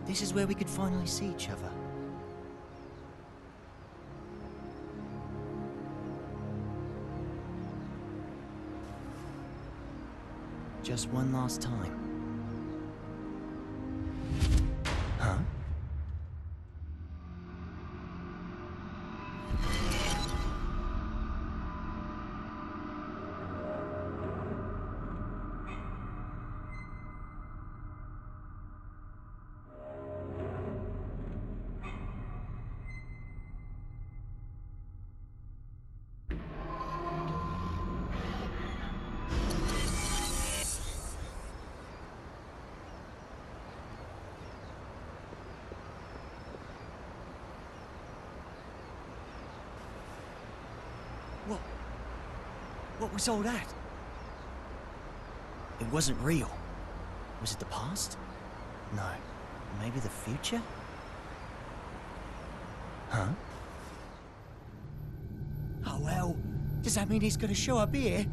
This is where we could finally see each other. Just one last time. Huh? What was all that? It wasn't real. Was it the past? No. Maybe the future? Huh? Oh well, does that mean he's gonna show up here?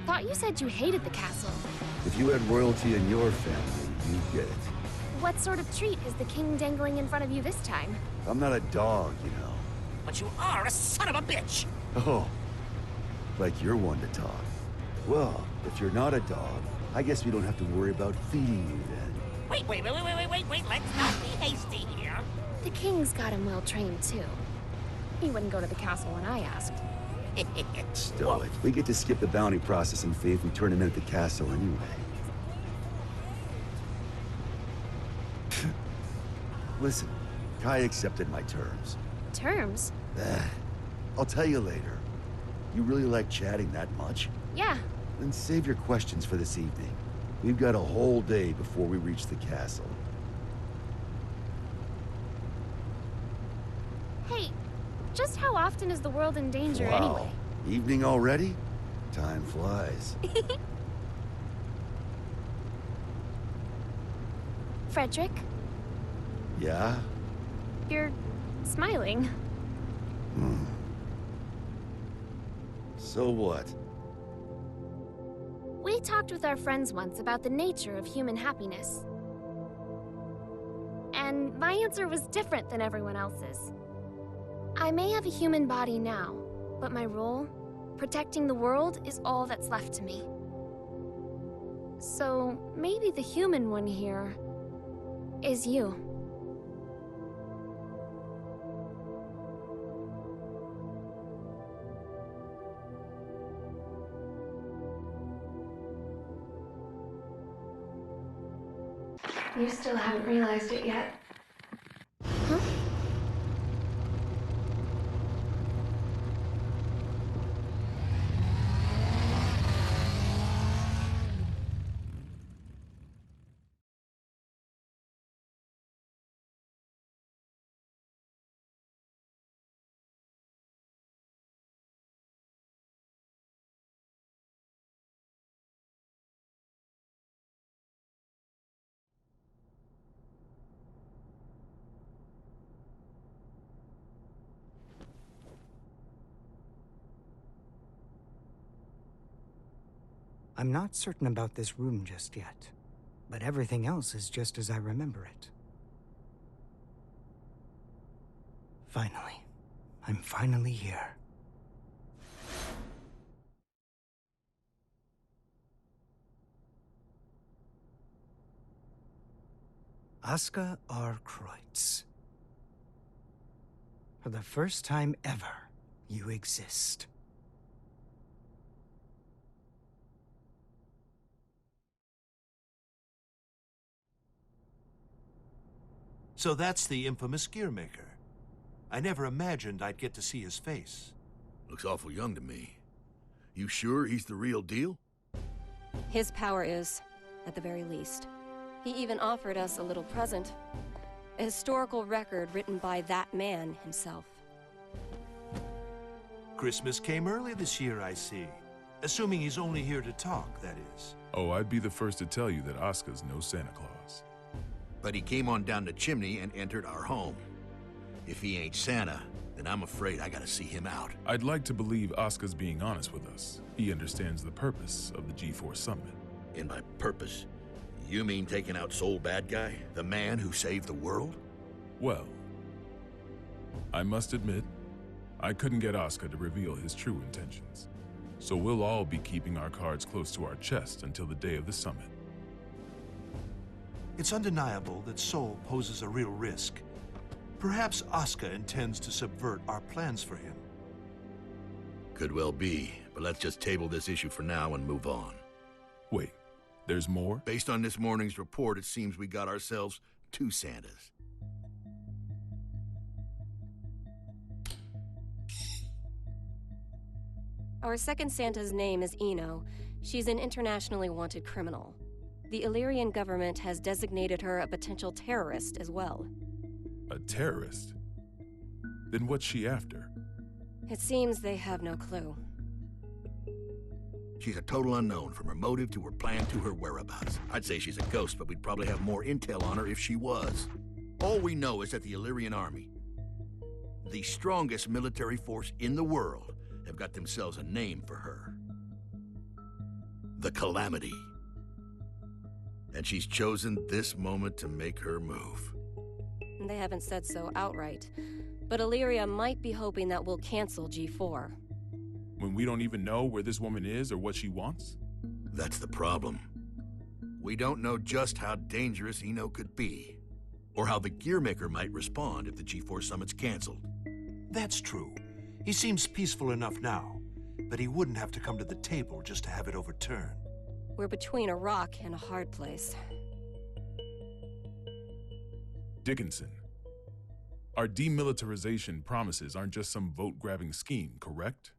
Thought you said you hated the castle. If you had royalty in your family, you'd get it. What sort of treat is the king dangling in front of you this time? I'm not a dog, you know. But you are a son of a bitch! Oh, like you're one to talk. Well, if you're not a dog, I guess we don't have to worry about feeding you then. Wait, let's not be hasty here. The king's got him well trained, too. He wouldn't go to the castle when I asked. Stow it. We get to skip the bounty processing fee if we turn him in at the castle anyway. Listen, Kai accepted my terms. Terms? I'll tell you later. You really like chatting that much? Yeah. Then save your questions for this evening. We've got a whole day before we reach the castle. Hey, just how often is the world in danger anyway? Evening already? Time flies. Frederick? Yeah? You're smiling. So what? We talked with our friends once about the nature of human happiness. And my answer was different than everyone else's. I may have a human body now, but my role, protecting the world, is all that's left to me. So maybe the human one here is you. You still haven't realized it yet. Huh? I'm not certain about this room just yet, but everything else is just as I remember it. Finally. I'm finally here. Aska R. Kreutz. For the first time ever, you exist. So that's the infamous Gearmaker. I never imagined I'd get to see his face. Looks awful young to me. You sure he's the real deal? His power is, at the very least. He even offered us a little present. A historical record written by that man himself. Christmas came early this year, I see. Assuming he's only here to talk, that is. Oh, I'd be the first to tell you that Oscar's no Santa Claus. But he came on down the chimney and entered our home. If he ain't Santa, then I'm afraid I gotta see him out. I'd like to believe Oscar's being honest with us. He understands the purpose of the G4 summit. And by purpose, you mean taking out Soul Badguy, the man who saved the world? Well, I must admit, I couldn't get Oscar to reveal his true intentions. So we'll all be keeping our cards close to our chest until the day of the summit. It's undeniable that Soul poses a real risk. Perhaps Oscar intends to subvert our plans for him. Could well be, but let's just table this issue for now and move on. Wait, there's more? Based on this morning's report, it seems we got ourselves 2 Santas. Our second Santa's name is Eno. She's an internationally wanted criminal. The Illyrian government has designated her a potential terrorist as well. A terrorist? Then what's she after? It seems they have no clue. She's a total unknown, from her motive to her plan to her whereabouts. I'd say she's a ghost, but we'd probably have more intel on her if she was. All we know is that the Illyrian army, the strongest military force in the world, have got themselves a name for her. The Calamity. And she's chosen this moment to make her move. They haven't said so outright, but Illyria might be hoping that we'll cancel G4. When we don't even know where this woman is or what she wants? That's the problem. We don't know just how dangerous Eno could be, or how the Gearmaker might respond if the G4 summit's canceled. That's true. He seems peaceful enough now, but he wouldn't have to come to the table just to have it overturned. We're between a rock and a hard place. Dickinson, our demilitarization promises aren't just some vote-grabbing scheme, correct?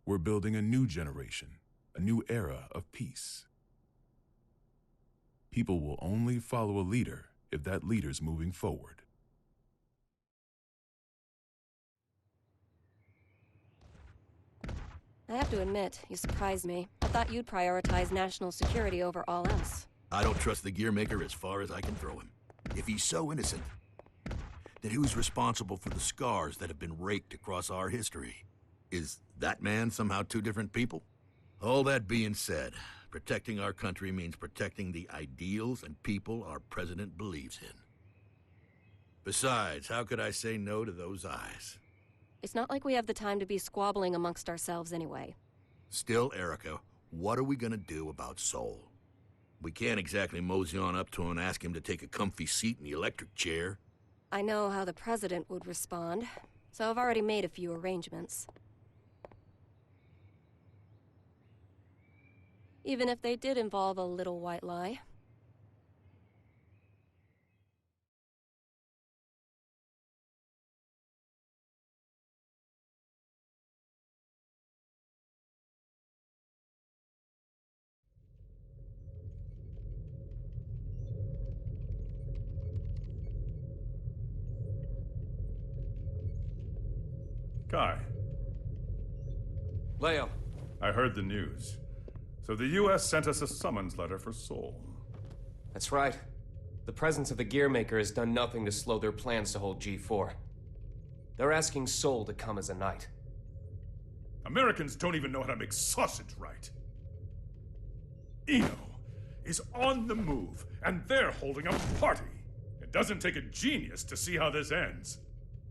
We're building a new generation, a new era of peace. People will only follow a leader if that leader's moving forward. I have to admit, you surprised me. I thought you'd prioritize national security over all else. I don't trust the Gearmaker as far as I can throw him. If he's so innocent, then who's responsible for the scars that have been raked across our history? Is that man somehow 2 different people? All that being said, protecting our country means protecting the ideals and people our president believes in. Besides, how could I say no to those eyes? It's not like we have the time to be squabbling amongst ourselves anyway. Still, Erica, what are we gonna do about Soul? We can't exactly mosey on up to him and ask him to take a comfy seat in the electric chair. I know how the president would respond, so I've already made a few arrangements. Even if they did involve a little white lie. Kai. Leo. I heard the news. So the U.S. sent us a summons letter for Soul. That's right. The presence of the Gearmaker has done nothing to slow their plans to hold G4. They're asking Soul to come as a knight. Americans don't even know how to make sausage right. Eno is on the move, and they're holding a party. It doesn't take a genius to see how this ends.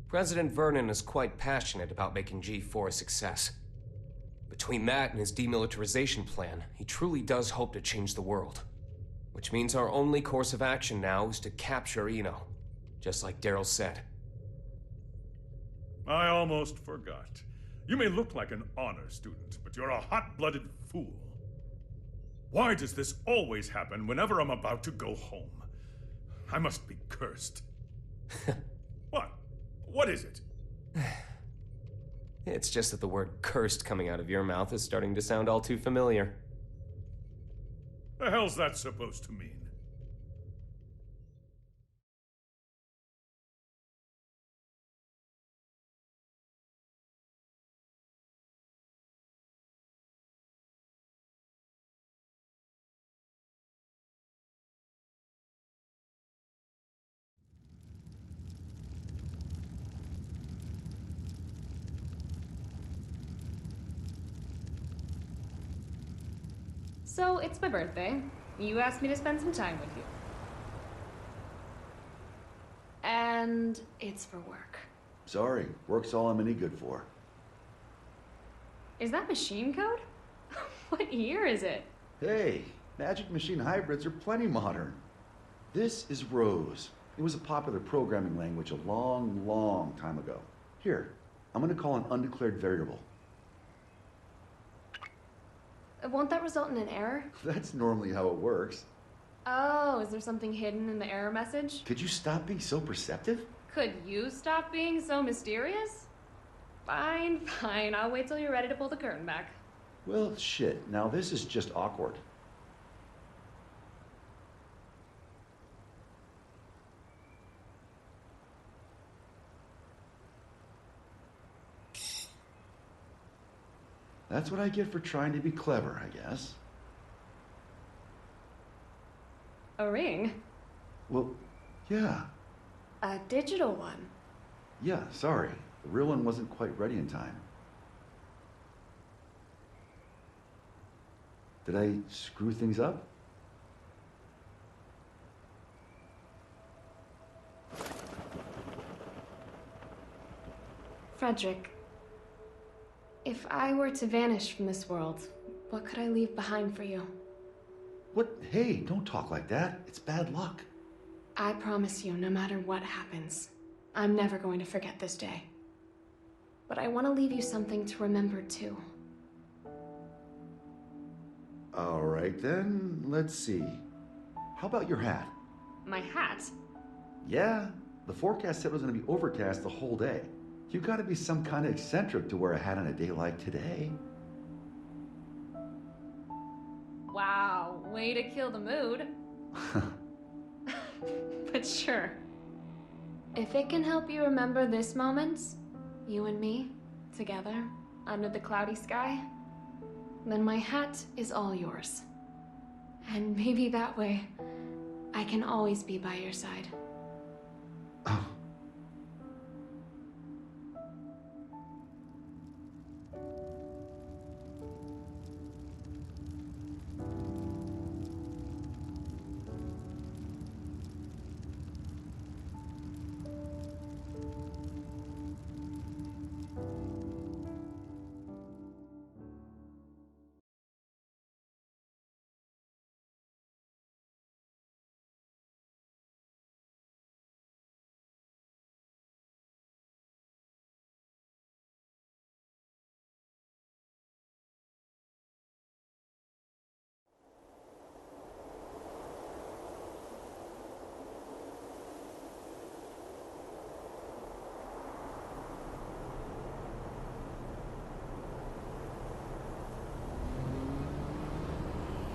President Vernon is quite passionate about making G4 a success. Between that and his demilitarization plan, he truly does hope to change the world. Which means our only course of action now is to capture Eno, just like Daryl said. I almost forgot. You may look like an honor student, but you're a hot-blooded fool. Why does this always happen whenever I'm about to go home? I must be cursed. What? What is it? It's just that the word cursed coming out of your mouth is starting to sound all too familiar. The hell's that supposed to mean? So, it's my birthday. You asked me to spend some time with you. And it's for work. Sorry, work's all I'm any good for. Is that machine code? What year is it? Hey, magic machine hybrids are plenty modern. This is Rose. It was a popular programming language a long, long time ago. Here, I'm gonna call an undeclared variable. Won't that result in an error? That's normally how it works. Oh, is there something hidden in the error message? Could you stop being so perceptive? Could you stop being so mysterious? Fine, fine. I'll wait till you're ready to pull the curtain back. Well, shit. Now this is just awkward. That's what I get for trying to be clever, I guess. A ring? Well, yeah. A digital one? Yeah, sorry. The real one wasn't quite ready in time. Did I screw things up? Frederick, if I were to vanish from this world, what could I leave behind for you? What? Hey, don't talk like that. It's bad luck. I promise you, no matter what happens, I'm never going to forget this day. But I want to leave you something to remember too. All right then, let's see. How about your hat? My hat? Yeah, the forecast said it was going to be overcast the whole day. You gotta be some kind of eccentric to wear a hat on a day like today. Wow, way to kill the mood. But sure. If it can help you remember this moment, you and me, together, under the cloudy sky, then my hat is all yours. And maybe that way, I can always be by your side.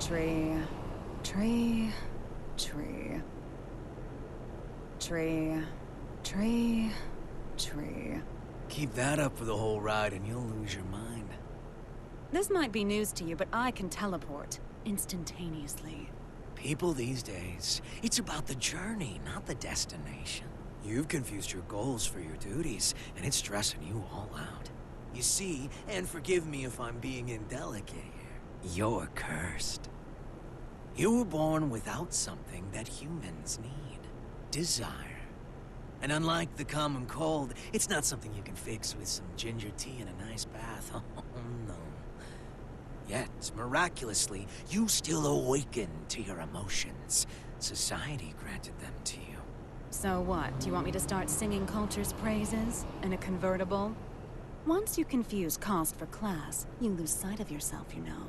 Tree, tree, tree. Tree, tree, tree. Keep that up for the whole ride and you'll lose your mind. This might be news to you, but I can teleport instantaneously. People these days, it's about the journey, not the destination. You've confused your goals for your duties, and it's stressing you all out. You see, and forgive me if I'm being indelicate here, you're cursed. You were born without something that humans need. Desire. And unlike the common cold, it's not something you can fix with some ginger tea and a nice bath. Oh, no. Yet, miraculously, you still awaken to your emotions. Society granted them to you. So what? Do you want me to start singing culture's praises? In a convertible? Once you confuse cost for class, you lose sight of yourself, you know.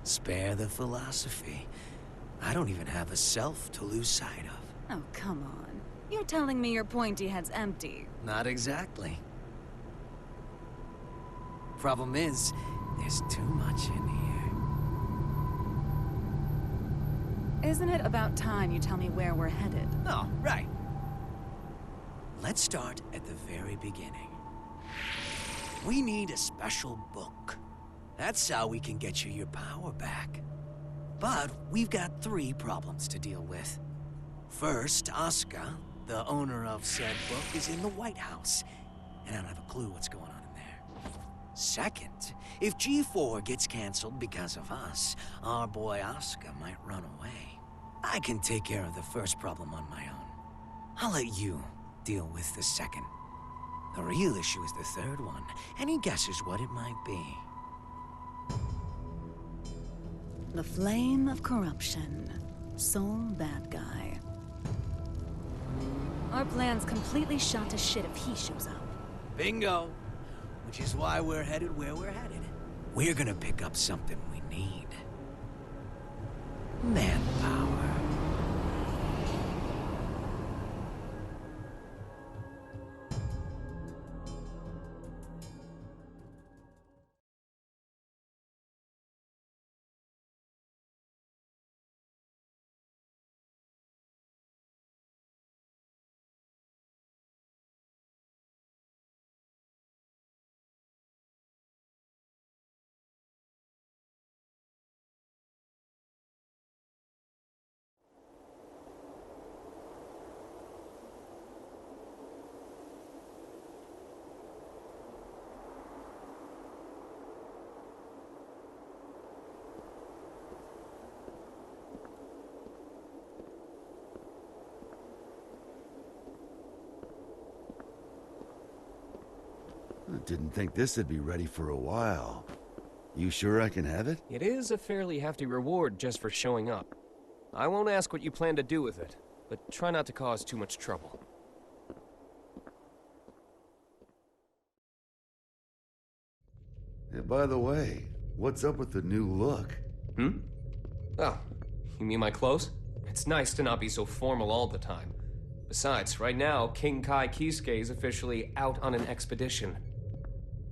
Spare the philosophy. I don't even have a self to lose sight of. Oh, come on. You're telling me your pointy head's empty. Not exactly. Problem is, there's too much in here. Isn't it about time you tell me where we're headed? Oh, right. Let's start at the very beginning. We need a special book. That's how we can get you your power back. But we've got 3 problems to deal with. First, Asuka, the owner of said book, is in the White House, and I don't have a clue what's going on in there. Second, if G4 gets canceled because of us, our boy Oscar might run away. I can take care of the first problem on my own. I'll let you deal with the second. The real issue is the third one. Any guesses what it might be? The flame of corruption. Sole Badguy. Our plan's completely shot to shit if he shows up. Bingo! Which is why we're headed where we're headed. We're gonna pick up something we need. Manpower. I didn't think this would be ready for a while. You sure I can have it? It is a fairly hefty reward just for showing up. I won't ask what you plan to do with it, but try not to cause too much trouble. Yeah, by the way, what's up with the new look? Oh, you mean my clothes? It's nice to not be so formal all the time. Besides, right now, King Kai Kisuke is officially out on an expedition.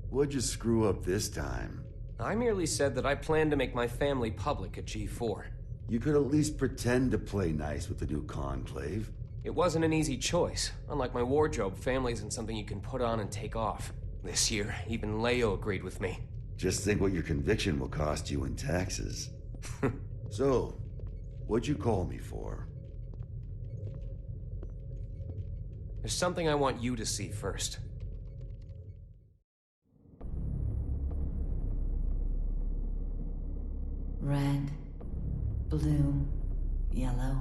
What'd you screw up this time? I merely said that I plan to make my family public at G4. You could at least pretend to play nice with the new conclave. It wasn't an easy choice. Unlike my wardrobe, family isn't something you can put on and take off. This year, even Leo agreed with me. Just think what your conviction will cost you in taxes. So, what'd you call me for? There's something I want you to see first. Red, blue, yellow.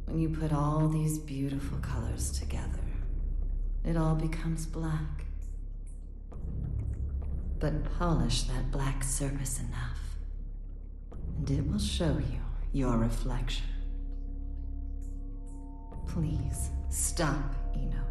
When you put all these beautiful colors together, it all becomes black. But polish that black surface enough, and it will show you your reflection. Please, stop, Eno.